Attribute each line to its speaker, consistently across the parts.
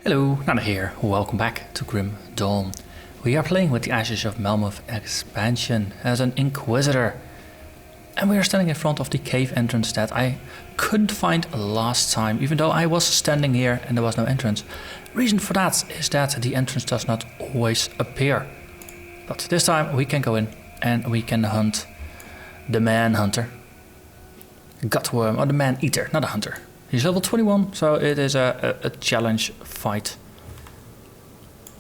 Speaker 1: Hello, Narnach here. Welcome back to Grim Dawn. We are playing with the Ashes of Malmouth expansion as an Inquisitor. And we are standing in front of the cave entrance that I couldn't find last time, even though I was standing here and there was no entrance. Reason for that is that the entrance does not always appear. But this time we can go in and we can hunt the man-hunter. Gutworm, or the man-eater, not a hunter. He's level 21, so it is a challenge fight.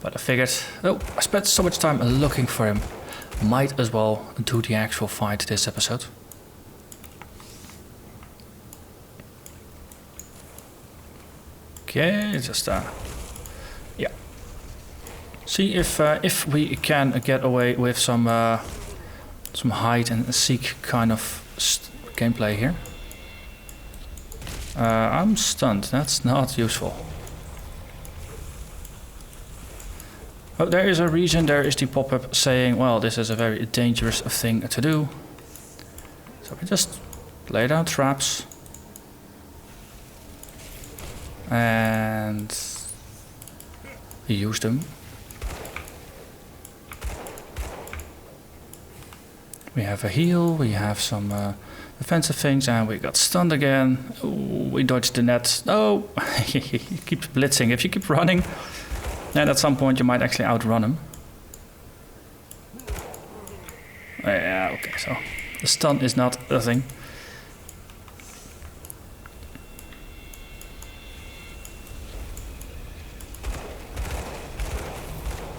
Speaker 1: But I figured, oh, I spent so much time looking for him. Might as well do the actual fight this episode. Okay, just yeah. See if we can get away with some hide and seek kind of gameplay here. I'm stunned. That's not useful. Oh, there is a reason. There is the pop-up saying, well, this is a very dangerous thing to do. So we just lay down traps. And use them. We have a heal, we have some defensive things, and we got stunned again. Ooh, we dodged the net. Oh, he keeps blitzing. If you keep running, then at some point you might actually outrun him. Yeah, okay, so the stun is not a thing.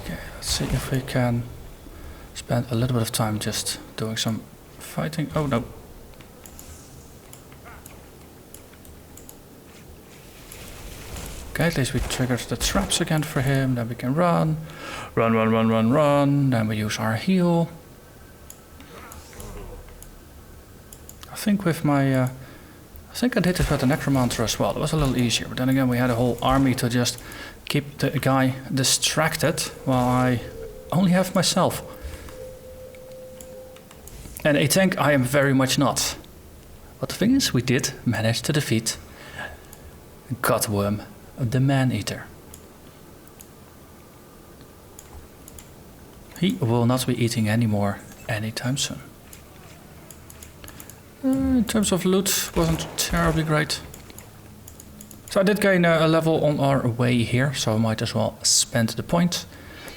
Speaker 1: Okay, let's see if we can spend a little bit of time just doing some fighting. Oh no. Okay, at least we triggered the traps again for him. Then we can run. Run. Then we use our heal. I think with my... I think I did this with the Necromancer as well. It was a little easier. But then again, we had a whole army to just keep the guy distracted while I only have myself. And I think I am very much not. But the thing is, we did manage to defeat Gutworm, the man-eater. He will not be eating anymore anytime soon. In terms of loot, wasn't terribly great. So I did gain a level on our way here, so I might as well spend the point.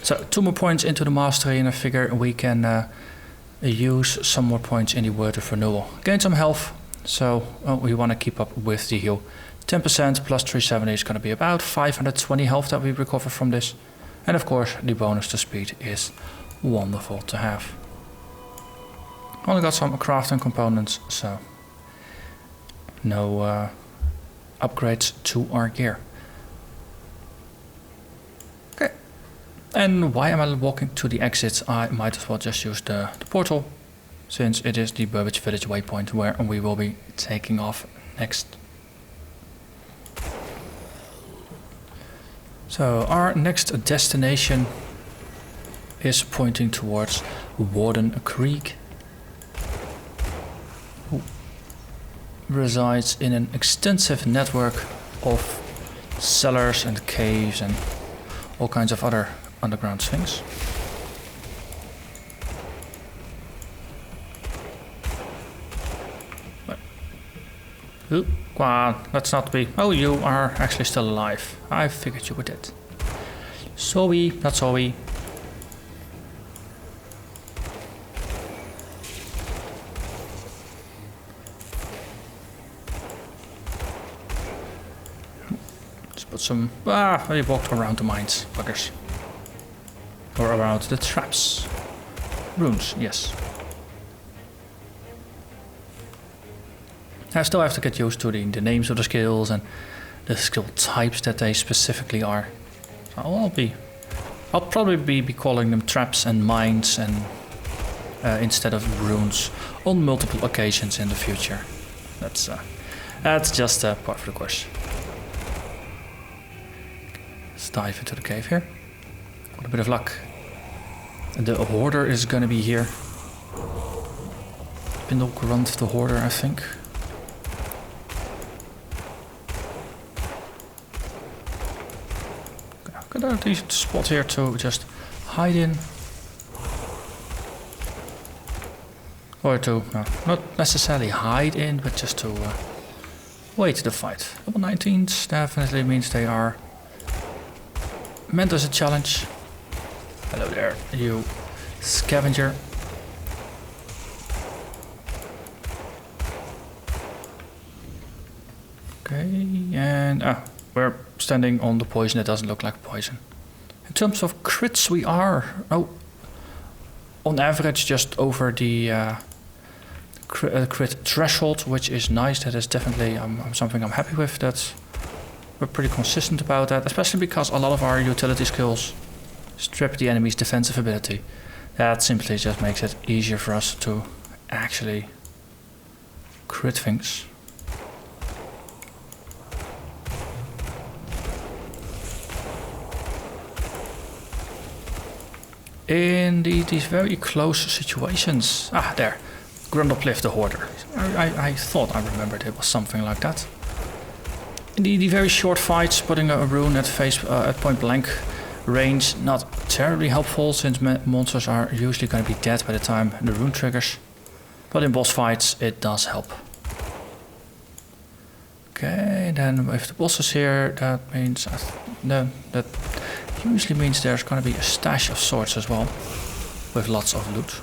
Speaker 1: So 2 more points into the mastery, and I figure we can use some more points in the Word of Renewal. Gain some health, so we want to keep up with the heal. 10% plus 370 is going to be about 520 health that we recover from this. And of course, the bonus to speed is wonderful to have. Only got some crafting components, so no upgrades to our gear. Okay. And why am I walking to the exit? I might as well just use the portal, since it is the Burrwitch village waypoint where we will be taking off next. So our next destination is pointing towards Warden Krieg, who resides in an extensive network of cellars and caves and all kinds of other underground things. Ooh, come on, let's not be... Oh, you are actually still alive. I figured you were dead. Sorry, not sorry. Let's put some... we walked around the mines, buggers. Or around the traps. Runes, yes. I still have to get used to the names of the skills and the skill types that they specifically are. So I'll probably be calling them traps and mines and instead of runes on multiple occasions in the future. That's just part of the course. Let's dive into the cave here. With a bit of luck. The hoarder is gonna be here. Spindlegrunt the hoarder, I think. Got a decent spot here to just hide in. Or to, not necessarily hide in, but just to wait the fight. Level 19s definitely means they are meant as a challenge. Hello there, you scavenger. Okay, and we're standing on the poison. It doesn't look like poison. In terms of crits, we are on average just over the crit threshold, which is nice. That is definitely something I'm happy with. We're pretty consistent about that, especially because a lot of our utility skills strip the enemy's defensive ability. That simply just makes it easier for us to actually crit things. In these very close situations. There. Grundleplift the Hoarder. I thought I remembered it was something like that. In the very short fights, putting a rune at point blank range, not terribly helpful, since monsters are usually going to be dead by the time the rune triggers. But in boss fights, it does help. Okay, then with the bosses here, that means that usually means there's going to be a stash of swords as well, with lots of loot.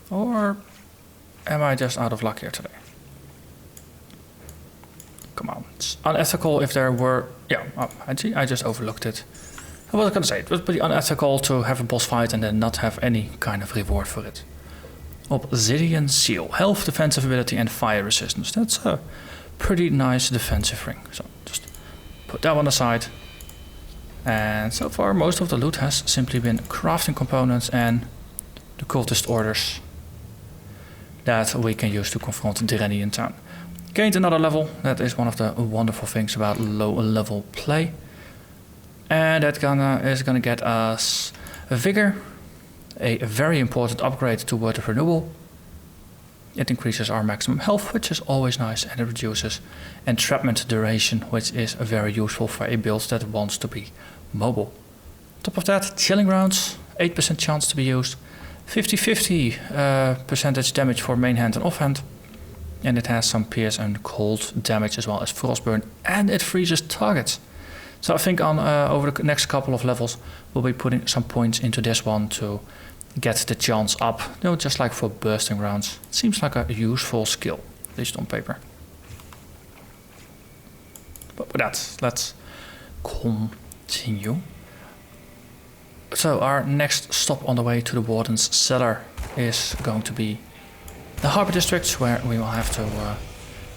Speaker 1: Or am I just out of luck here today? Come on, it's unethical if there were... I just overlooked it. I was going to say, it was pretty unethical to have a boss fight and then not have any kind of reward for it. Obsidian Seal, health, defensive ability and fire resistance. That's a pretty nice defensive ring. So just put that one aside. And so far most of the loot has simply been crafting components and the cultist orders that we can use to confront Direni in town. Gained another level. That is one of the wonderful things about low level play. And that is gonna get us a vigor, a very important upgrade to Word of Renewal. It increases our maximum health, which is always nice, and it reduces entrapment duration, which is very useful for a build that wants to be mobile. On top of that, chilling rounds, 8% chance to be used, 50-50 percentage damage for main hand and offhand, and it has some pierce and cold damage as well as frostburn, and it freezes targets. So I think on over the next couple of levels we'll be putting some points into this one to get the chance up, just like for bursting rounds. It seems like a useful skill, at least on paper. But with that, let's continue. So our next stop on the way to the Warden's cellar is going to be the Harbor District, where we will have to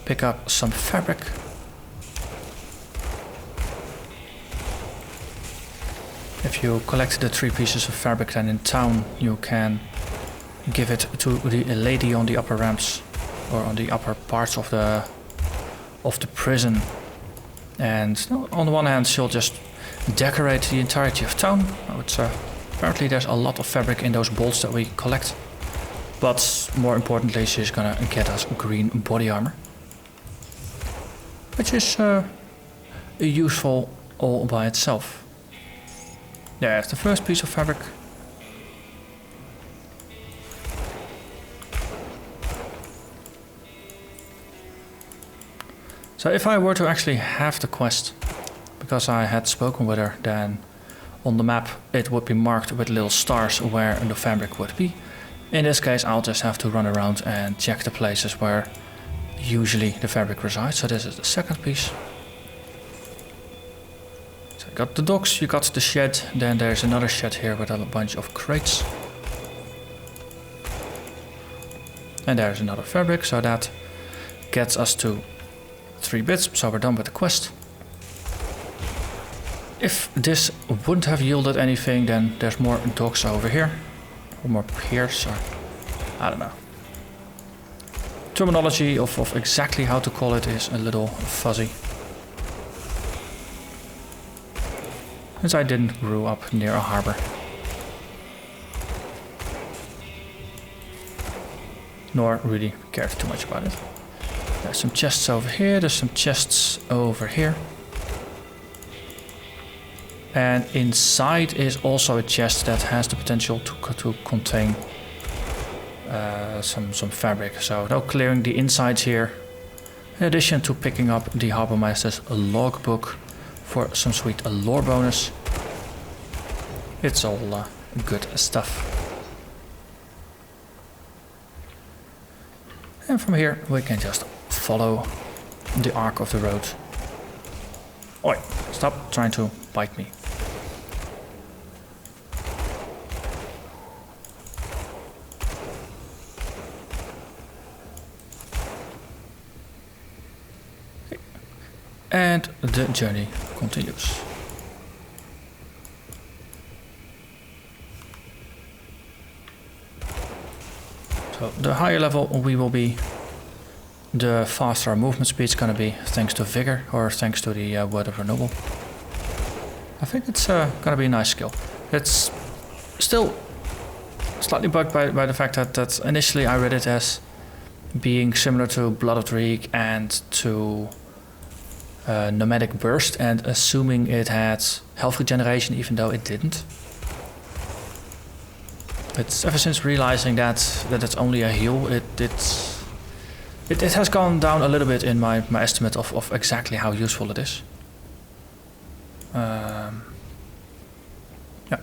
Speaker 1: pick up some fabric. If you collect the 3 pieces of fabric, then in town you can give it to the lady on the upper ramps or on the upper parts of the prison. And on the one hand, she'll just decorate the entirety of town. Apparently there's a lot of fabric in those bolts that we collect. But more importantly, she's gonna get us green body armor, which is useful all by itself. There's the first piece of fabric. So if I were to actually have the quest, because I had spoken with her, then on the map it would be marked with little stars where the fabric would be. In this case I'll just have to run around and check the places where usually the fabric resides. So this is the second piece. So you got the docks, you got the shed, then there's another shed here with a bunch of crates. And there's another fabric, so that gets us to 3 bits, so we're done with the quest. If this wouldn't have yielded anything, then there's more docks over here. Or more piers, or I don't know. Terminology of exactly how to call it is a little fuzzy. Since I didn't grow up near a harbor. nor really cared too much about it. There's some chests over here, there's some chests over here. And inside is also a chest that has the potential to contain some fabric. So now clearing the insides here, in addition to picking up the Harbormaster's logbook for some sweet lore bonus. It's all good stuff. And from here we can just follow the arc of the road. Oi, stop trying to bite me. And the journey continues. So the higher level we will be, the faster our movement speed is going to be, thanks to Vigor or thanks to the Word of Renewal. I think it's going to be a nice skill. It's still slightly bugged by the fact that initially I read it as being similar to Blood of Krieg and to Nomadic Burst, and assuming it had health regeneration even though it didn't. It's ever since realizing that it's only a heal, it has gone down a little bit in my estimate of exactly how useful it is. Yeah,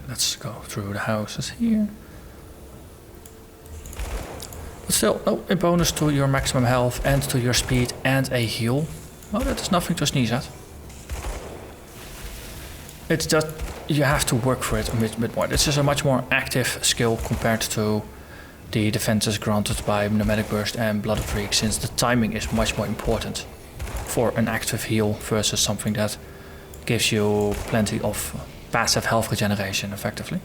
Speaker 1: let's go through the houses here. But still, a bonus to your maximum health and to your speed and a heal. Well, that is nothing to sneeze at. It's just, you have to work for it a bit more. This is a much more active skill compared to the defenses granted by Nomadic Burst and Blood of Krieg, since the timing is much more important for an active heal versus something that gives you plenty of passive health regeneration, effectively.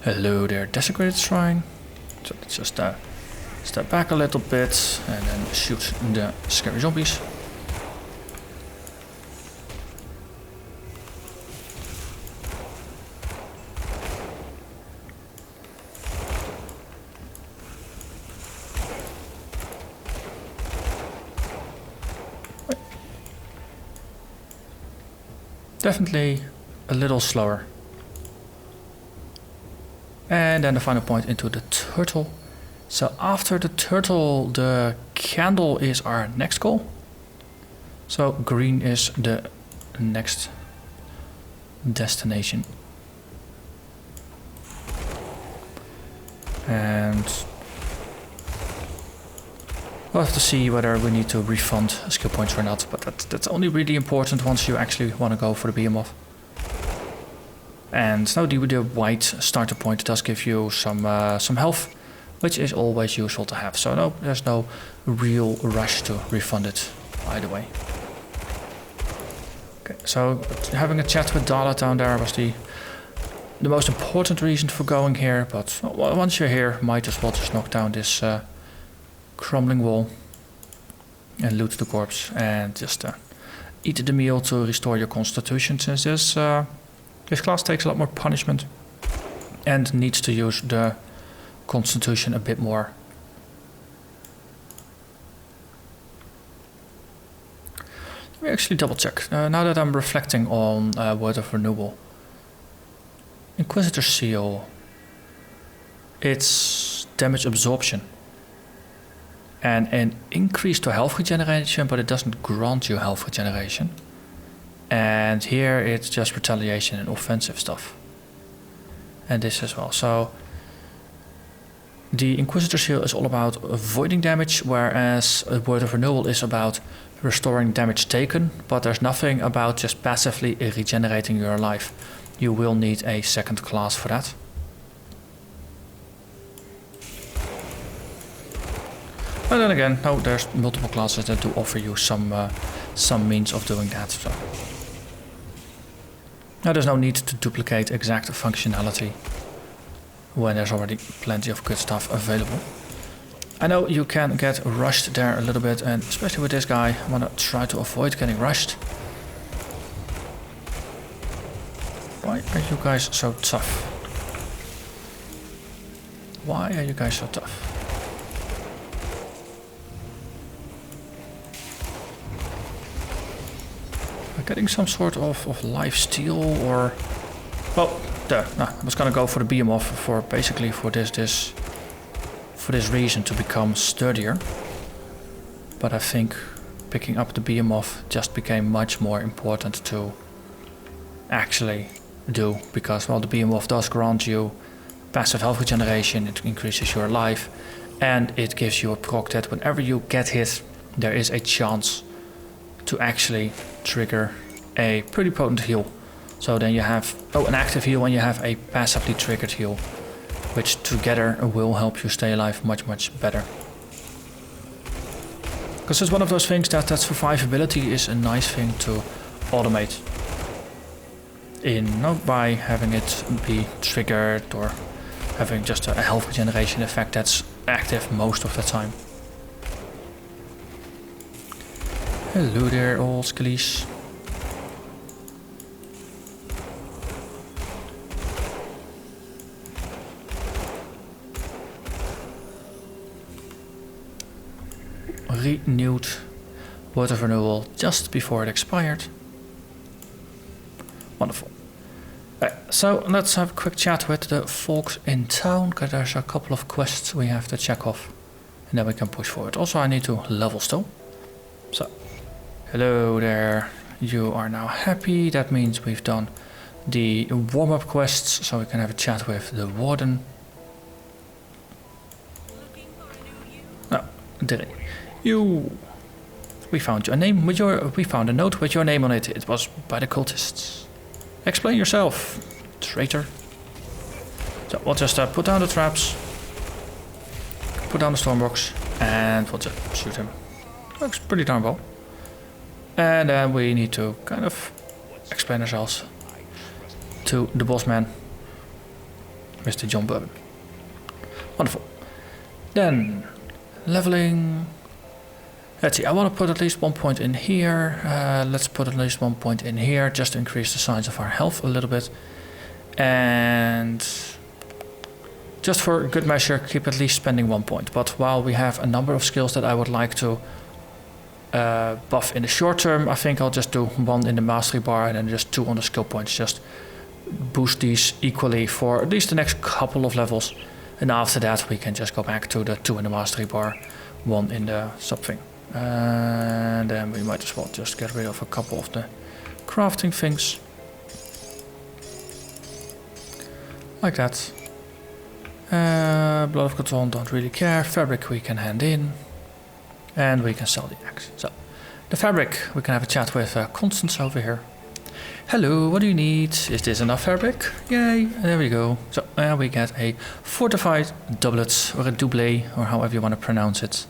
Speaker 1: Hello there, Desecrated Shrine. So let's just step back a little bit and then shoot the scary zombies. Definitely a little slower. And then the final point into the turtle. So after the turtle, the candle is our next goal. So green is the next destination. And we'll have to see whether we need to refund skill points or not, but that's only really important once you actually want to go for the behemoth. And now the white starter point does give you some health, which is always useful to have. So no, there's no real rush to refund it either way. Okay, so having a chat with Dala down there was the most important reason for going here, but once you're here, might as well just knock down this crumbling wall and loot the corpse and just eat the meal to restore your constitution, since this class takes a lot more punishment and needs to use the constitution a bit more. Let me actually double check. Now that I'm reflecting on Word of Renewal, Inquisitor Seal, it's damage absorption and an increase to health regeneration, but it doesn't grant you health regeneration. And here it's just retaliation and offensive stuff. And this as well. So the Inquisitor Seal is all about avoiding damage, whereas a Word of Renewal is about restoring damage taken, but there's nothing about just passively regenerating your life. You will need a second class for that. But then again, no, there's multiple classes that do offer you some means of doing that. So now there's no need to duplicate exact functionality when there's already plenty of good stuff available. I know you can get rushed there a little bit, and especially with this guy, I want to try to avoid getting rushed. Why are you guys so tough? Why are you guys so tough? getting some sort of life steal or... Well, there. No, I was gonna go for the behemoth for basically for this reason, to become sturdier. But I think picking up the behemoth just became much more important to actually do, because, well, the behemoth does grant you passive health regeneration, it increases your life, and it gives you a proc that whenever you get hit, there is a chance to actually trigger a pretty potent heal. So then you have an active heal and you have a passively triggered heal, which together will help you stay alive much better. Because it's one of those things that survivability is a nice thing to automate. By having it be triggered or having just a health regeneration effect that's active most of the time. Hello there, old skillies. Renewed Word of Renewal just before it expired. Wonderful. So let's have a quick chat with the folks in town, because there's a couple of quests we have to check off, and then we can push forward. Also, I need to level still. So, hello there. You are now happy. That means we've done the warm-up quests, so we can have a chat with the Warden. No, did it? We found your name with we found a note with your name on it. It was by the cultists. Explain yourself, traitor. So we'll just put down the traps, put down the stormbox, and we'll just shoot him. Looks pretty darn well. And then we need to kind of explain ourselves to the boss man, Mr. John Burrwitch. Wonderful. Then leveling. Let's see, I want to put at least 1 point in here. Let's put at least 1 point in here, just to increase the size of our health a little bit. And just for good measure, keep at least spending 1 point. But while we have a number of skills that I would like to buff in the short term, I think I'll just do 1 in the mastery bar and then just 2 on the skill points. Just boost these equally for at least the next couple of levels. And after that, we can just go back to the 2 in the mastery bar, 1 in the something. And then we might as well just get rid of a couple of the crafting things. Like that. Blood of Cotton, don't really care. Fabric we can hand in. And we can sell the axe. So, the fabric, we can have a chat with Constance over here. Hello, what do you need? Is this enough fabric? Yay, there we go. So, we get a fortified doublet, or a doublé, or however you want to pronounce it.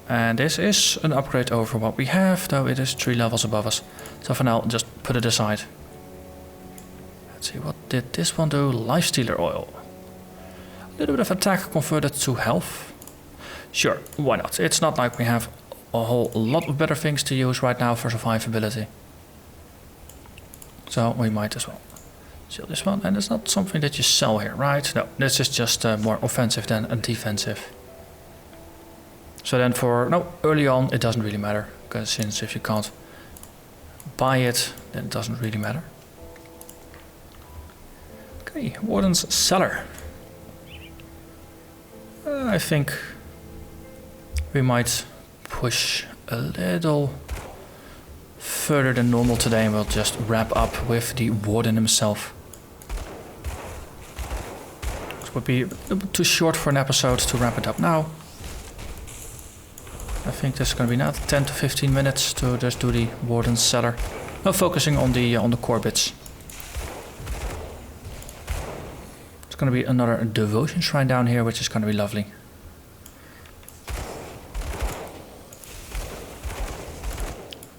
Speaker 1: And this is an upgrade over what we have, though it is 3 levels above us. So for now, just put it aside. Let's see, what did this one do? Lifestealer oil. A little bit of attack converted to health. Sure, why not? It's not like we have a whole lot of better things to use right now for survivability. So we might as well sell this one. And it's not something that you sell here, right? No, this is just more offensive than defensive. So then early on it doesn't really matter, because since if you can't buy it, then it doesn't really matter. Okay, Warden's cellar. I think we might push a little further than normal today, and we'll just wrap up with the Warden himself. It would be a little bit too short for an episode to wrap it up now. I think this is going to be now 10 to 15 minutes to just do the Warden's cellar. No, focusing on the core bits. It's going to be another devotion shrine down here, which is going to be lovely.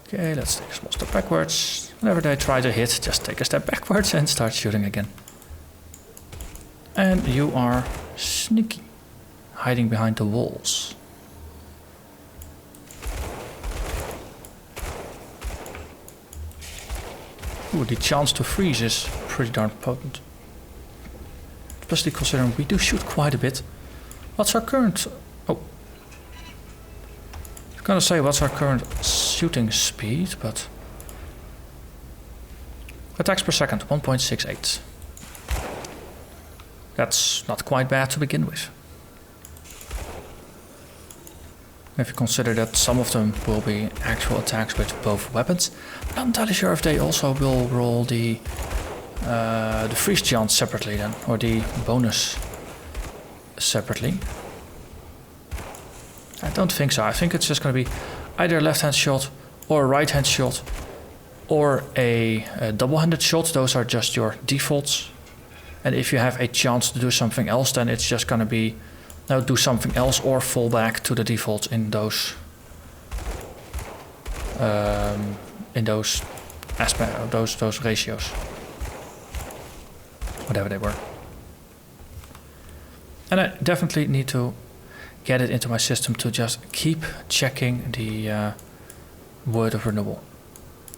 Speaker 1: Okay, let's take a small step backwards. Whenever they try to hit, just take a step backwards and start shooting again. And you are sneaky, hiding behind the walls. Ooh, the chance to freeze is pretty darn potent. Especially considering we do shoot quite a bit. What's our current... Oh. Gonna say what's our current shooting speed, but attacks per second 1.68. That's not quite bad to begin with. If you consider that some of them will be actual attacks with both weapons, I'm not entirely sure if they also will roll the freeze chance separately then, or the bonus separately. I don't think so. I think it's just going to be either a left-hand shot or a right-hand shot or a double-handed shot. Those are just your defaults. And if you have a chance to do something else, then it's just going to be now do something else or fall back to the defaults in those those ratios, whatever they were. And I definitely need to get it into my system to just keep checking the Word of Renewal.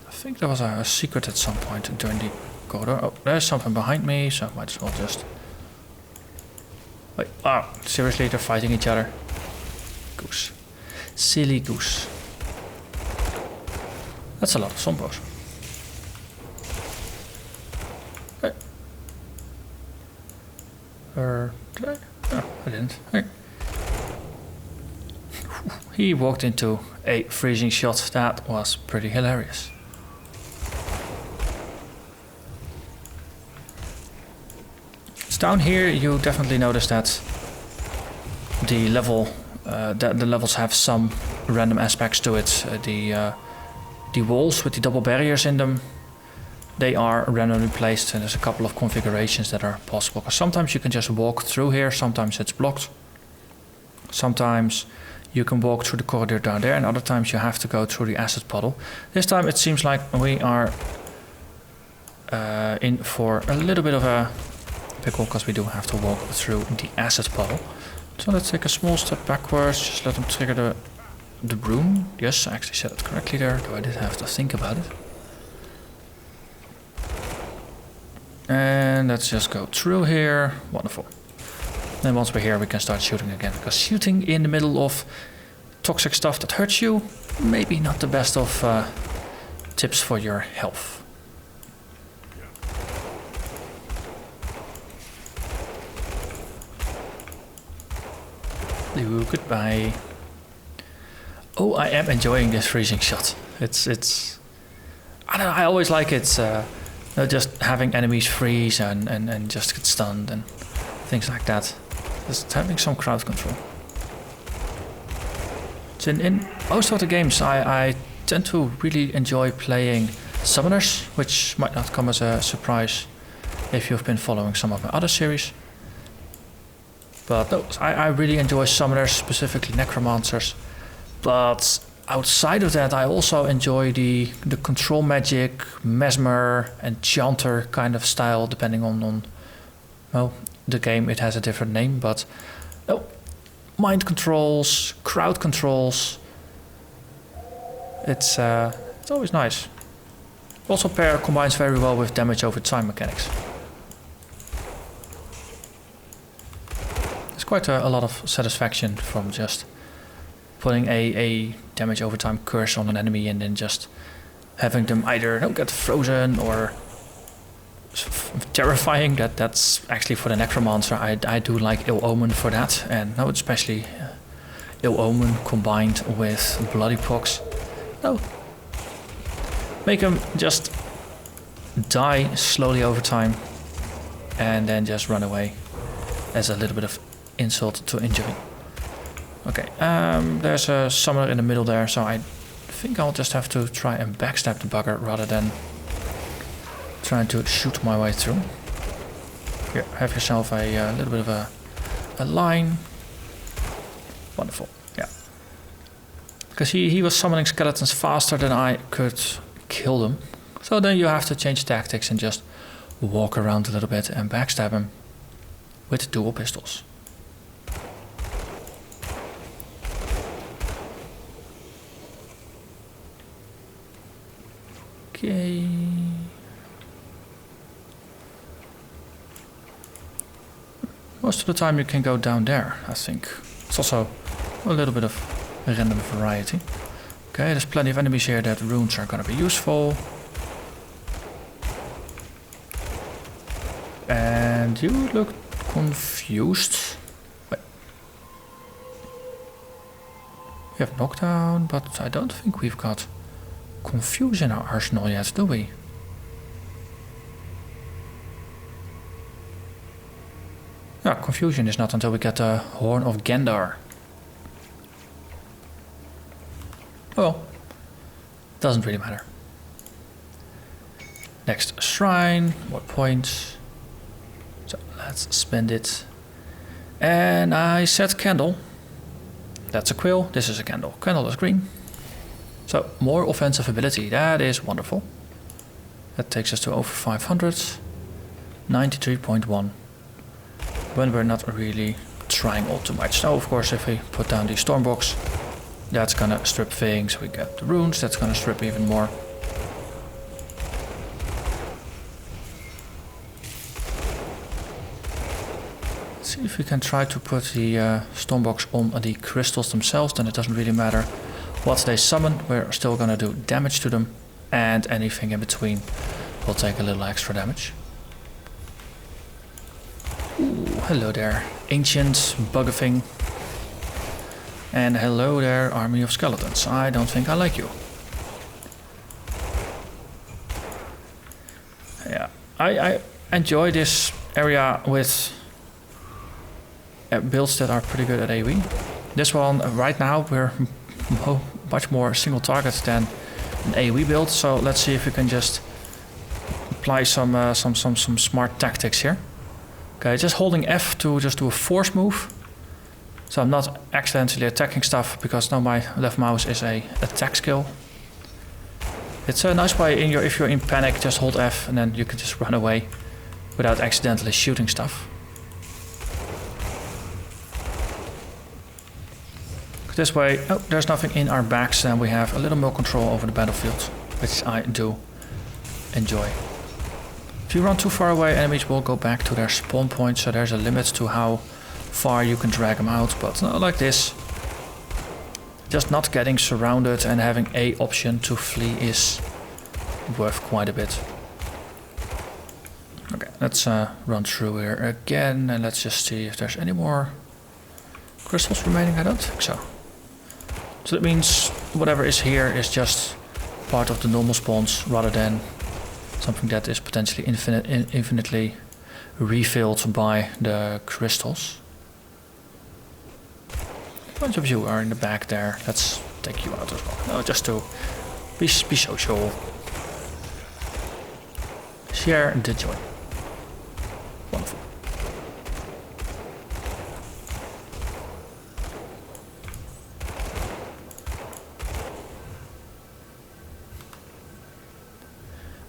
Speaker 1: I think there was a secret at some point during the corridor. Oh, there's something behind me, so I might as well just... Wait, oh, seriously, they're fighting each other. Goose. Silly goose. That's a lot of zombos. Hey. Did I? No, I didn't. Hey. He walked into a freezing shot. That was pretty hilarious. It's down here. You definitely notice that the levels have some random aspects to it. The walls with the double barriers in them, they are randomly placed, and there's a couple of configurations that are possible. Because sometimes you can just walk through here. Sometimes it's blocked. Sometimes you can walk through the corridor down there, and other times you have to go through the acid puddle. This time it seems like we are in for a little bit of a pickle, because we do have to walk through the acid puddle. So let's take a small step backwards, just let them trigger the broom. Yes, I actually said it correctly there, though I did have to think about it. And let's just go through here. Wonderful. Then once we're here, we can start shooting again. Because shooting in the middle of toxic stuff that hurts you, maybe not the best of tips for your health. Goodbye. Oh, I am enjoying this freezing shot. It's. I don't know. I always like it. Just having enemies freeze and just get stunned and things like that. Just having some crowd control. So in most of the games, I tend to really enjoy playing summoners, which might not come as a surprise if you've been following some of my other series. But no, I really enjoy summoners, specifically necromancers. But outside of that, I also enjoy the control magic, mesmer, enchanter kind of style, depending on well, the game. It has a different name, but mind controls, crowd controls. It's always nice. Also combines very well with damage over time mechanics. There's quite a lot of satisfaction from just putting a damage over time curse on an enemy and then just having them either get frozen or terrifying. That's actually for the necromancer. I do like ill omen for that, and now especially ill omen combined with bloody pox. Make them just die slowly over time and then just run away as a little bit of insult to injury. Okay, there's a summoner in the middle there, so I think I'll just have to try and backstab the bugger rather than trying to shoot my way through. Here, have yourself a little bit of a line. Wonderful, yeah. Because he was summoning skeletons faster than I could kill them. So then you have to change tactics and just walk around a little bit and backstab him with dual pistols. Okay. Most of the time you can go down there, I think. It's also a little bit of random variety. Okay, there's plenty of enemies here that runes are gonna be useful. And you look confused. Wait. We have knockdown, but I don't think we've got confuse in our arsenal yet, do we? Yeah, confusion is not until we get the Horn of Gendar. Oh well, doesn't really matter. Next shrine, more points. So let's spend it. And I set candle. That's a quill, this is a candle. Candle is green. So more offensive ability, that is wonderful. That takes us to over 500. 93.1. When we're not really trying all too much. Now of course if we put down the Stormbox, that's gonna strip things. We get the runes, that's gonna strip even more. Let's see if we can try to put the Stormbox on the crystals themselves, then it doesn't really matter what they summon. We're still gonna do damage to them, and anything in between will take a little extra damage. Ooh, hello there, ancient bugger thing. And hello there, army of skeletons. I don't think I like you. Yeah, I enjoy this area with builds that are pretty good at AoE. This one, right now, we're much more single target than an AoE build. So let's see if we can just apply some smart tactics here. Okay, just holding F to just do a force move. So I'm not accidentally attacking stuff because now my left mouse is a attack skill. It's a nice way if you're in panic, just hold F and then you can just run away without accidentally shooting stuff. This way, oh, there's nothing in our backs and we have a little more control over the battlefield, which I do enjoy. If you run too far away, enemies will go back to their spawn point, so there's a limit to how far you can drag them out, but not like this. Just not getting surrounded and having a option to flee is worth quite a bit. Okay, let's run through here again and let's just see if there's any more crystals remaining. I don't think so. So that means whatever is here is just part of the normal spawns rather than something that is potentially infinitely refilled by the crystals. A bunch of you are in the back there. Let's take you out as well. No, just to be social. Share the joy. Wonderful.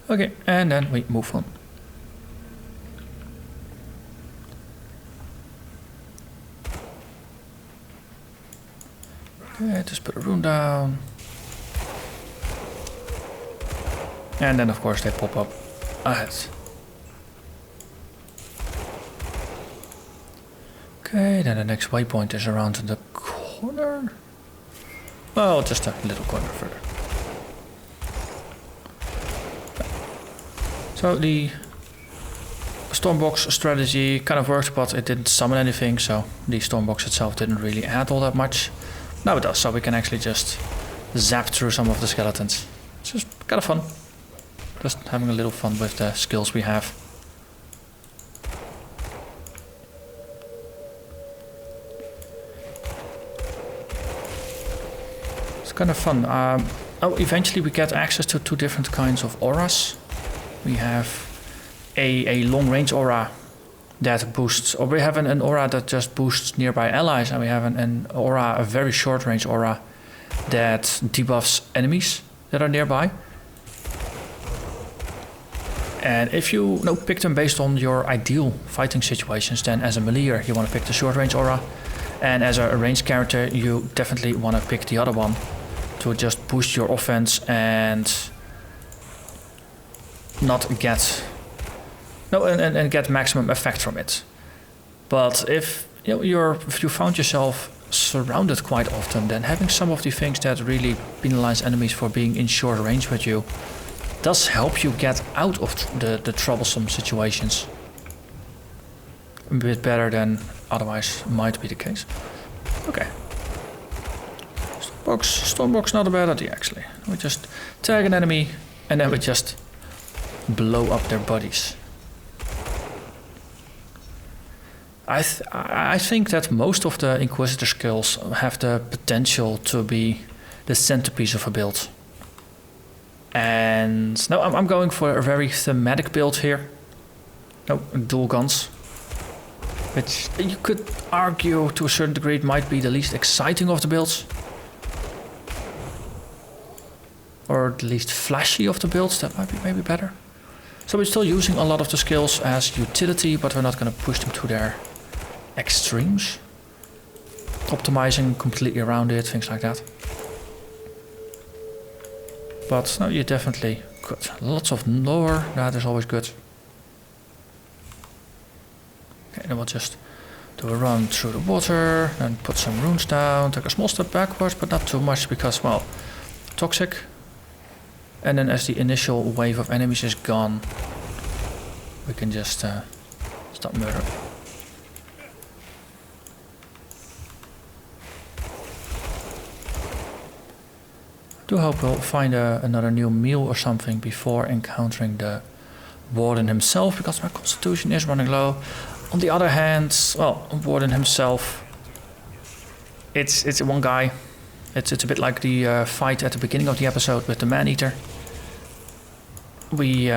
Speaker 1: Okay, and then we move on. Okay, just put a rune down. And then of course they pop up ahead. Okay, then the next waypoint is around the corner. Well, just a little corner further. So the Stormbox strategy kind of worked, but it didn't summon anything, so the Stormbox itself didn't really add all that much. Now it does, so we can actually just zap through some of the skeletons. It's just kind of fun. Just having a little fun with the skills we have. It's kind of fun. Oh, eventually we get access to two different kinds of auras. We have a long-range aura that boosts, or we have an aura that just boosts nearby allies, and we have an aura, a very short-range aura that debuffs enemies that are nearby. And if you pick them based on your ideal fighting situations, then as a meleeer you want to pick the short-range aura, and as a ranged character you definitely want to pick the other one to just boost your offense and not get and get maximum effect from it. But if you found yourself surrounded quite often, then having some of the things that really penalize enemies for being in short range with you does help you get out of the troublesome situations a bit better than otherwise might be the case. Okay. Stormbox not a bad idea actually. We just tag an enemy and then we just blow up their bodies. I think that most of the Inquisitor skills have the potential to be the centerpiece of a build. And no, I'm going for a very thematic build here. No, dual guns. Which you could argue to a certain degree it might be the least exciting of the builds. Or the least flashy of the builds, that might be maybe better. So we're still using a lot of the skills as utility, but we're not going to push them to their extremes. Optimizing completely around it, things like that. But no, you definitely got lots of lore, that is always good. Okay, then we'll just do a run through the water, then put some runes down, take a small step backwards, but not too much because, well, toxic. And then as the initial wave of enemies is gone, we can just stop murdering. I do hope we'll find another new meal or something before encountering the Warden himself, because my constitution is running low. On the other hand, well, Warden himself, it's one guy. It's a bit like the fight at the beginning of the episode with the Man-Eater. We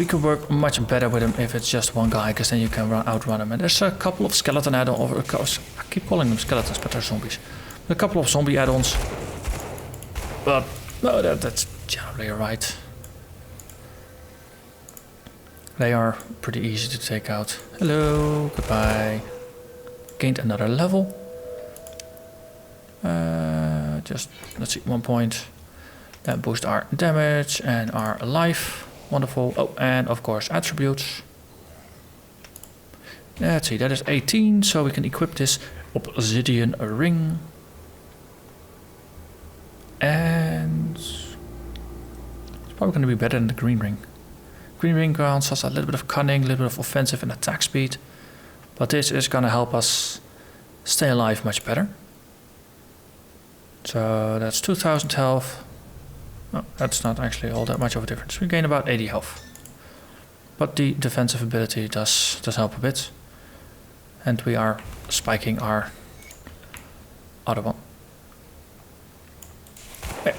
Speaker 1: can work much better with him if it's just one guy, because then you can outrun him. And there's a couple of skeleton add-ons. I keep calling them skeletons, but they're zombies. A couple of zombie add-ons. But no, that's generally alright. They are pretty easy to take out. Hello, goodbye. Gained another level. Just, let's see, 1 point. That boosts our damage and our life. Wonderful. Oh, and of course attributes. Let's see, that is 18, so we can equip this obsidian ring. And it's probably going to be better than the green ring. Green ring grants us a little bit of cunning, a little bit of offensive and attack speed. But this is going to help us stay alive much better. So that's 2000 health. Oh, that's not actually all that much of a difference. We gain about 80 health. But the defensive ability does help a bit. And we are spiking our other one. Okay.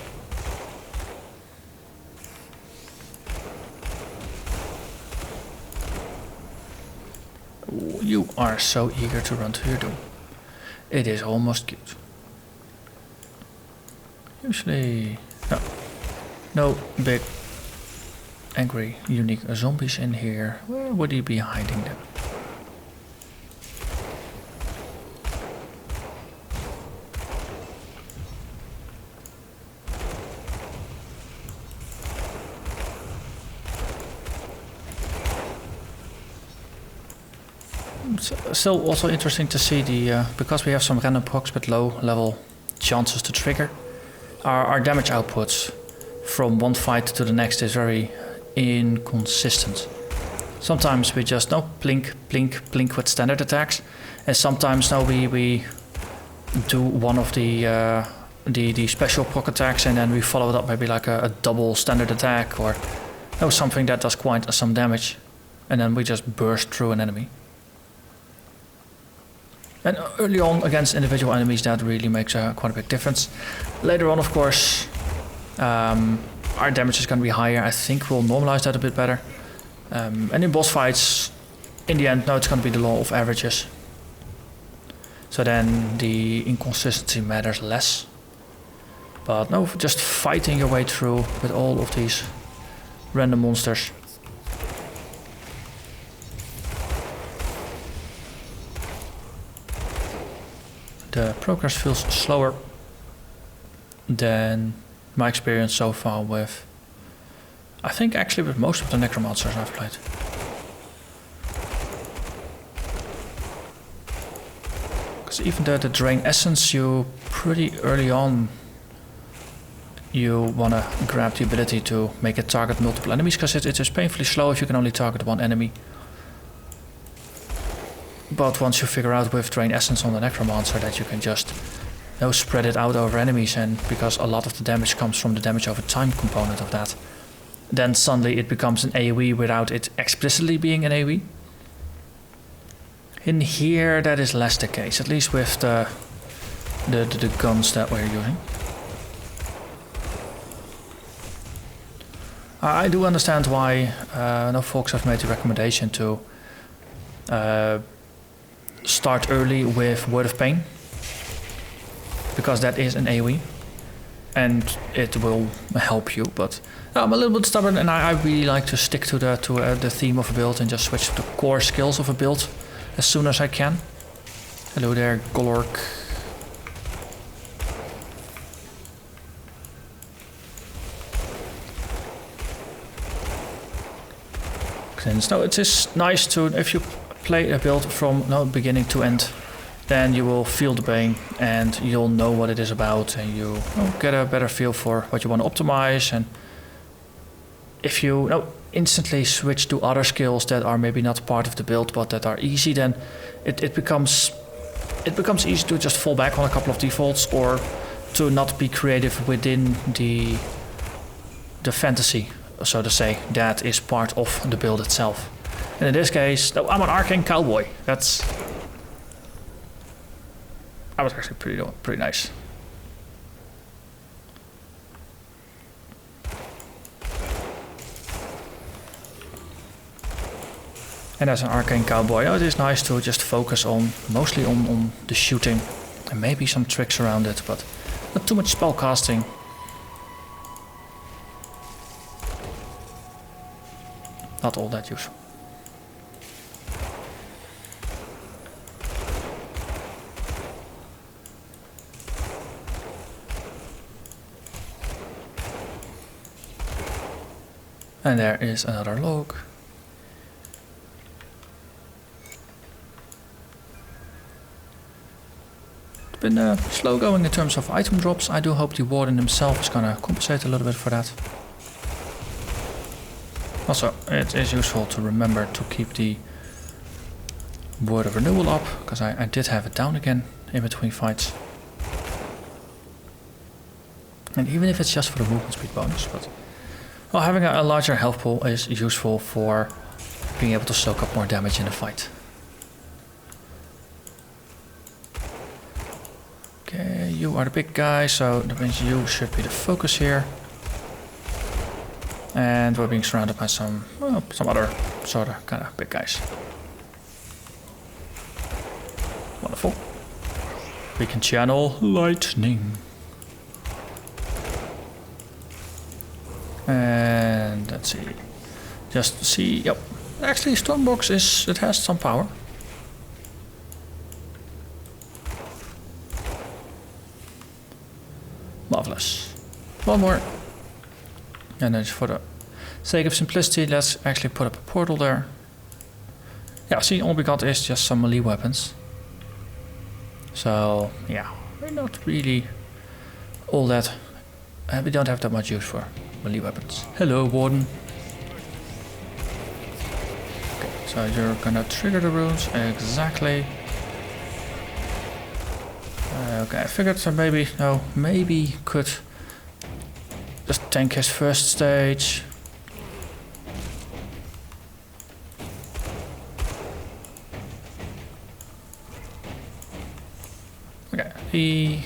Speaker 1: You are so eager to run to your doom. It is almost cute. Usually, no big, angry, unique zombies in here. Where would he be hiding them? It's still also interesting to see the, because we have some random procs with low level chances to trigger, our damage outputs from one fight to the next is very inconsistent. Sometimes we just blink, blink, blink with standard attacks, and sometimes we do one of the special proc attacks and then we follow it up maybe like a double standard attack or something that does quite some damage, and then we just burst through an enemy. And early on against individual enemies that really makes quite a big difference. Later on, of course, our damage is going to be higher. I think we'll normalize that a bit better. And in boss fights, in the end, it's going to be the law of averages. So then the inconsistency matters less. But no, just fighting your way through with all of these random monsters. The progress feels slower than my experience so far with, I think actually with most of the Necromancers I've played. Because even the Drain Essence, you pretty early on, you want to grab the ability to make it target multiple enemies, because it is painfully slow if you can only target one enemy. But once you figure out with Drain Essence on the Necromancer that you can just spread it out over enemies, and because a lot of the damage comes from the damage over time component of that, then suddenly it becomes an AoE without it explicitly being an AoE. In here that is less the case, at least with the guns that we're using. I do understand why no folks have made the recommendation to start early with Word of Pain, because that is an AoE and it will help you, but I'm a little bit stubborn and I really like to stick to the theme of a build and just switch to the core skills of a build as soon as I can. Hello there, Golork. So it is nice to, if you play a build from beginning to end, then you will feel the pain and you'll know what it is about, and you get a better feel for what you want to optimize. And if you instantly switch to other skills that are maybe not part of the build but that are easy, then it becomes easy to just fall back on a couple of defaults, or to not be creative within the fantasy, so to say, that is part of the build itself. And in this case, I'm an Arcane Cowboy. That was actually pretty nice. And as an Arcane Cowboy, it is nice to just focus mostly on the shooting and maybe some tricks around it, but not too much spell casting. Not all that useful. And there is another log. It's been slow going in terms of item drops. I do hope the Warden himself is gonna compensate a little bit for that. Also, it is useful to remember to keep the Word of Renewal up, because I did have it down again in between fights. And even if it's just for the movement speed bonus, but well, having a larger health pool is useful for being able to soak up more damage in a fight. Okay, you are the big guy, so that means you should be the focus here. And we're being surrounded by some other sort of kind of big guys. Wonderful. We can channel lightning. And let's see. Just see. Yep. Actually, Stormbox it has some power. Marvelous. One more. And then for the sake of simplicity, let's actually put up a portal there. Yeah, see, all we got is just some melee weapons. So, yeah, we're not really all that... we don't have that much use for melee weapons. Hello, Warden. Okay, so you're gonna trigger the runes, exactly. Okay, I figured so maybe could just tank his first stage. Okay,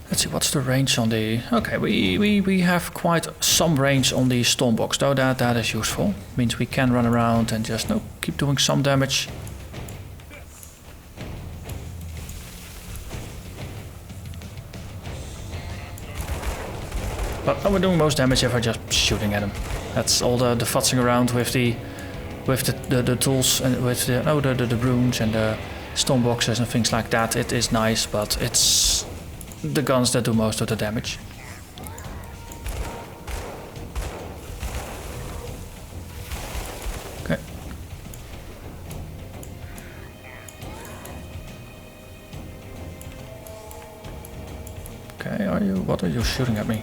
Speaker 1: let's see, what's the range on the... Okay, we have quite some range on the Stormbox, though that is useful. Means we can run around and just keep doing some damage. But we're doing most damage if we're just shooting at him. That's all the futzing around with the tools and with the runes and the Stormboxes and things like that. It is nice, but it's the guns that do most of the damage. Okay. Okay, what are you shooting at me?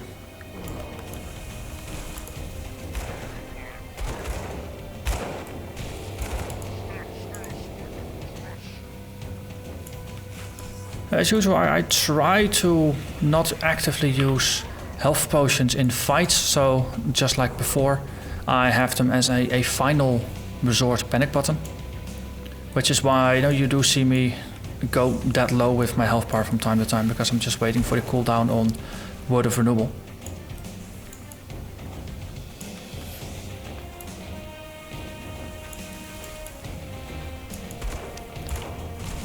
Speaker 1: As usual, I try to not actively use health potions in fights, so just like before, I have them as a final resort panic button. Which is why you do see me go that low with my health bar from time to time, because I'm just waiting for the cooldown on Word of Renewal.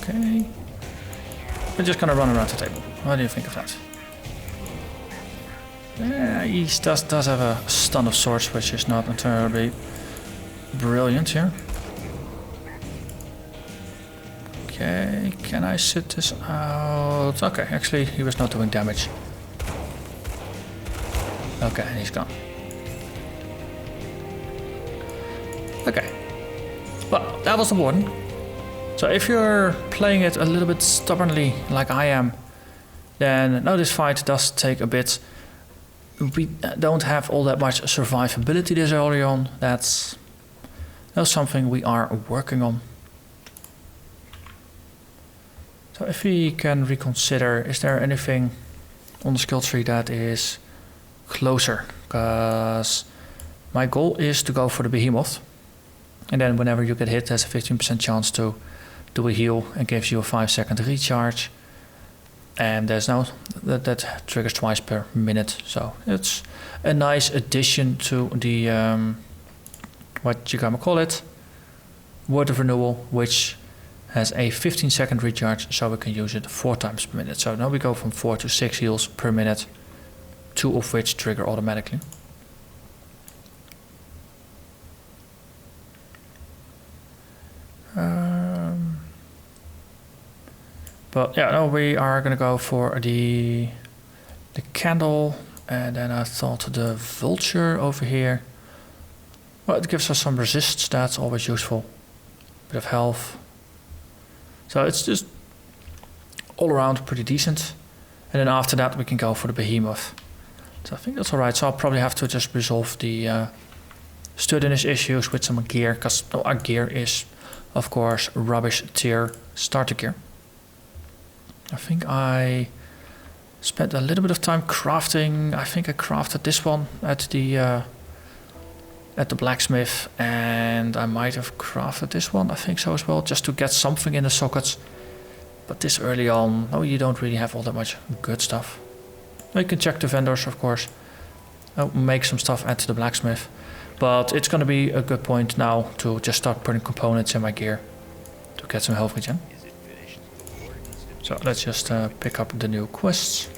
Speaker 1: Okay. We're just gonna run around the table. What do you think of that? Yeah, he does have a stun of swords, which is not entirely brilliant here. Okay, can I sit this out? Okay, actually he was not doing damage. Okay, and he's gone. Okay. Well, that was the Warden. So if you're playing it a little bit stubbornly like I am, then no, this fight does take a bit. We don't have all that much survivability this early on. That's something we are working on. So if we can reconsider, is there anything on the skill tree that is closer? Because my goal is to go for the behemoth. And then whenever you get hit, there's a 15% chance to do a heal and gives you a 5-second recharge. And there's that triggers twice per minute. So it's a nice addition to the, what you gonna call it, Word of Renewal, which has a 15-second recharge, so we can use it 4 times per minute. So now we go from 4 to 6 heals per minute, 2 of which trigger automatically. But yeah, no, we are gonna go for the candle, and then I thought the vulture over here. Well, it gives us some resist, that's always useful. Bit of health. So it's just all around pretty decent. And then after that we can go for the behemoth. So I think that's alright. So I'll probably have to just resolve the sturdiness issues with some gear, because our gear is of course rubbish tier starter gear. I think I spent a little bit of time crafting. I think I crafted this one at the blacksmith, and I might have crafted this one, I think so as well, just to get something in the sockets. But this early on, no, you don't really have all that much good stuff. You can check the vendors, of course. Make some stuff at the blacksmith. But it's going to be a good point now to just start putting components in my gear to get some health regen. So let's just pick up the new quests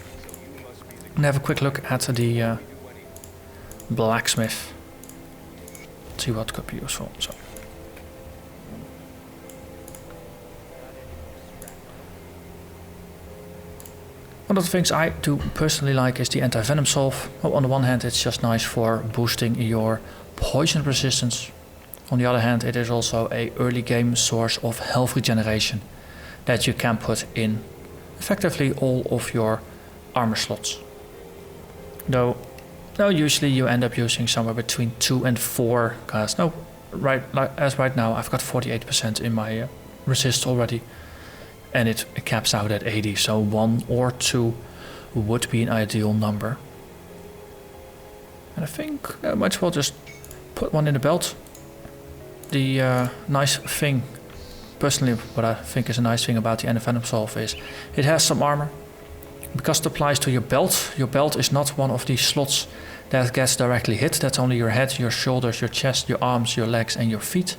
Speaker 1: and have a quick look at the blacksmith. See what could be useful. So one of the things I do personally like is the anti-venom salve. Well, on the one hand, it's just nice for boosting your poison resistance. On the other hand, it is also a early game source of health regeneration that you can put in effectively all of your armor slots. Though usually you end up using somewhere between 2 and 4, because right now I've got 48% in my resist already, and it caps out at 80, so 1 or 2 would be an ideal number. And I think I might as well just put one in the belt. The nice thing, personally what I think is a nice thing about the anti-venom salve is it has some armor. Because it applies to your belt is not one of these slots that gets directly hit. That's only your head, your shoulders, your chest, your arms, your legs and your feet.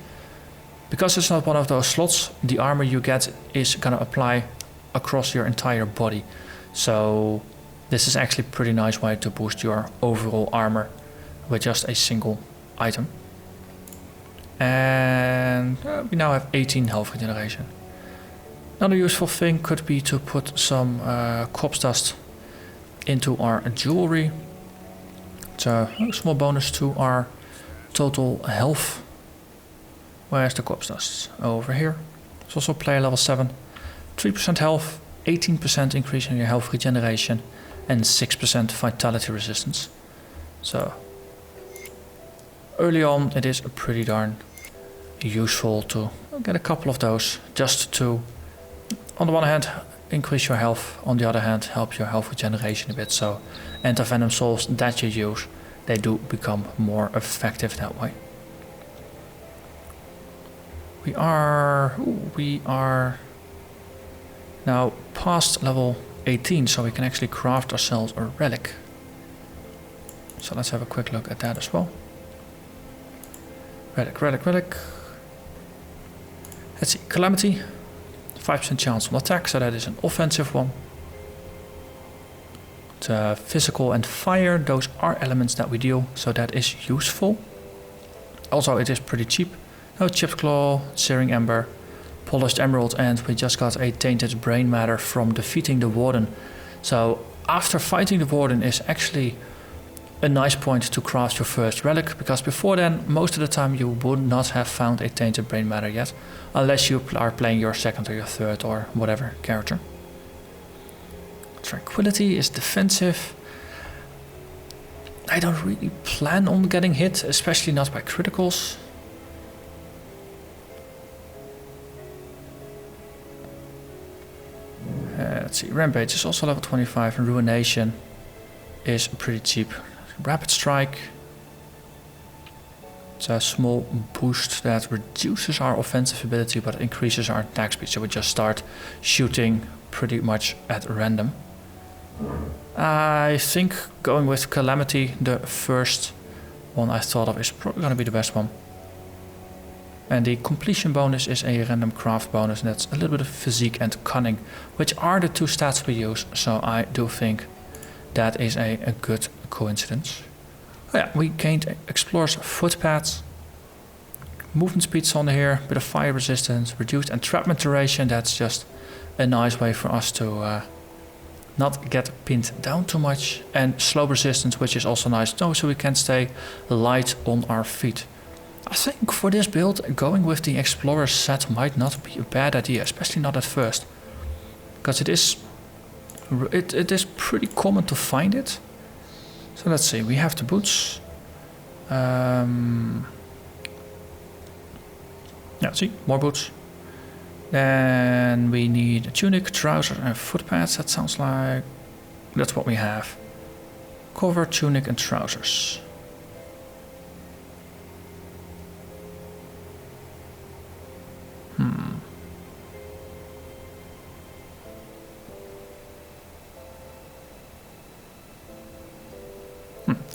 Speaker 1: Because it's not one of those slots, the armor you get is gonna apply across your entire body. So this is actually a pretty nice way to boost your overall armor with just a single item. And we now have 18 health regeneration. Another useful thing could be to put some corpse dust into our jewelry. It's a small bonus to our total health. Where's the corpse dust? Over here. It's also player level 7. 3% health, 18% increase in your health regeneration, and 6% vitality resistance. So early on it is pretty darn useful to get a couple of those, just to, on the one hand, increase your health, on the other hand, help your health regeneration a bit. So anti-venom salves that you use, they do become more effective that way. We are now past level 18, so we can actually craft ourselves a relic. So let's have a quick look at that as well. Relic. Let's see, Calamity, 5% chance on attack, so that is an offensive one. Physical and fire, those are elements that we deal, so that is useful. Also, it is pretty cheap. No, chipped claw, searing ember, polished emerald, and we just got a tainted brain matter from defeating the Warden. So after fighting the Warden is actually a nice point to craft your first relic, because before then, most of the time you would not have found a tainted brain matter yet, unless you are playing your second or your third or whatever character. Tranquility is defensive. I don't really plan on getting hit, especially not by criticals. Let's see, Rampage is also level 25 and Ruination is pretty cheap. Rapid Strike. It's a small boost that reduces our offensive ability but increases our attack speed, so we just start shooting pretty much at random. I think going with Calamity, the first one I thought of, is probably going to be the best one. And the completion bonus is a random craft bonus, and that's a little bit of physique and cunning, which are the two stats we use, so I do think that is a good coincidence. Oh yeah, we gained Explorer's Footpaths, movement speed's on here, bit of fire resistance, reduced entrapment duration. That's just a nice way for us to not get pinned down too much, and slow resistance, which is also nice, so we can stay light on our feet. I think for this build, going with the Explorer set might not be a bad idea, especially not at first, because it is pretty common to find it. So let's see, we have the boots. Yeah, see, more boots. Then we need a tunic, trousers and footpads. That sounds like that's what we have. Cover, tunic and trousers.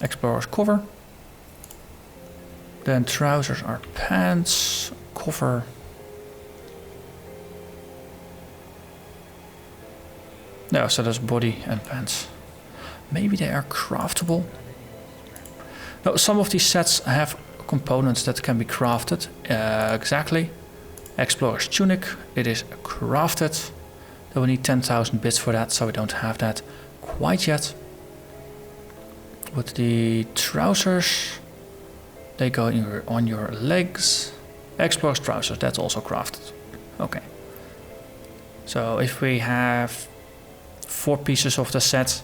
Speaker 1: Explorer's cover. Then trousers are pants. Cover. No, so that's body and pants. Maybe they are craftable. No, some of these sets have components that can be crafted. Exactly. Explorer's tunic. It is crafted. Though we need 10,000 bits for that, so we don't have that quite yet. With the trousers, they go on your legs. Explorer's trousers, that's also crafted. Okay. So if we have 4 pieces of the set,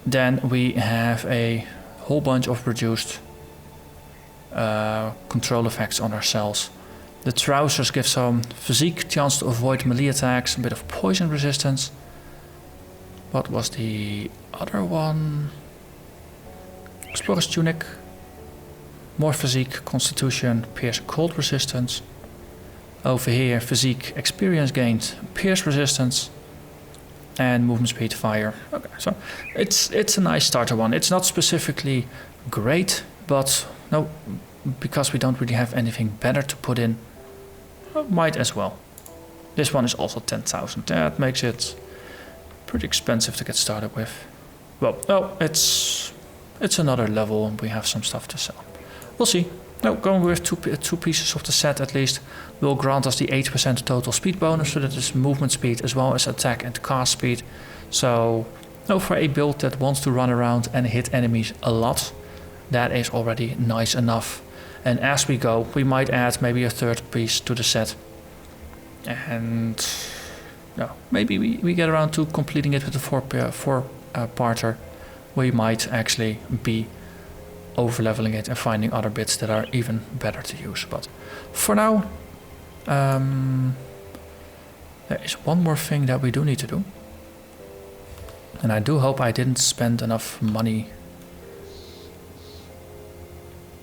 Speaker 1: then we have a whole bunch of reduced control effects on ourselves. The trousers give some physique, chance to avoid melee attacks, a bit of poison resistance. What was the other one? Explorer's tunic, more physique, constitution, pierce, cold resistance. Over here, physique, experience gained, pierce resistance, and movement speed, fire. Okay, so it's a nice starter one. It's not specifically great, but no, because we don't really have anything better to put in, might as well. This one is also 10,000. That makes it pretty expensive to get started with. Well, no, it's another level and we have some stuff to sell. We'll see. No, going with two pieces of the set at least will grant us the 8% total speed bonus, so that is movement speed as well as attack and cast speed. So, no, for a build that wants to run around and hit enemies a lot, that is already nice enough. And as we go, we might add maybe a third piece to the set. And no, maybe we get around to completing it with the four parter, we might actually be over-leveling it and finding other bits that are even better to use. But for now, there is one more thing that we do need to do. And I do hope I didn't spend enough money,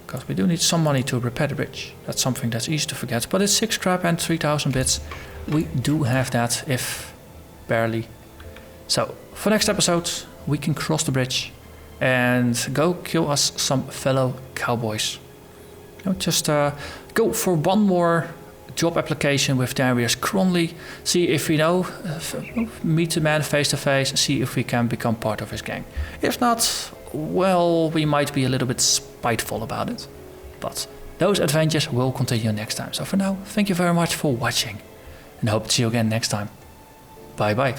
Speaker 1: because we do need some money to repair the bridge. That's something that's easy to forget, but it's 6 scrap and 3000 bits. We do have that, if barely. So for next episode, we can cross the bridge and go kill us some fellow cowboys. Just go for one more job application with Darius Cronley, see if we meet the man face to face, see if we can become part of his gang. If not, well, we might be a little bit spiteful about it. But those adventures will continue next time. So for now, thank you very much for watching, and hope to see you again next time. Bye bye.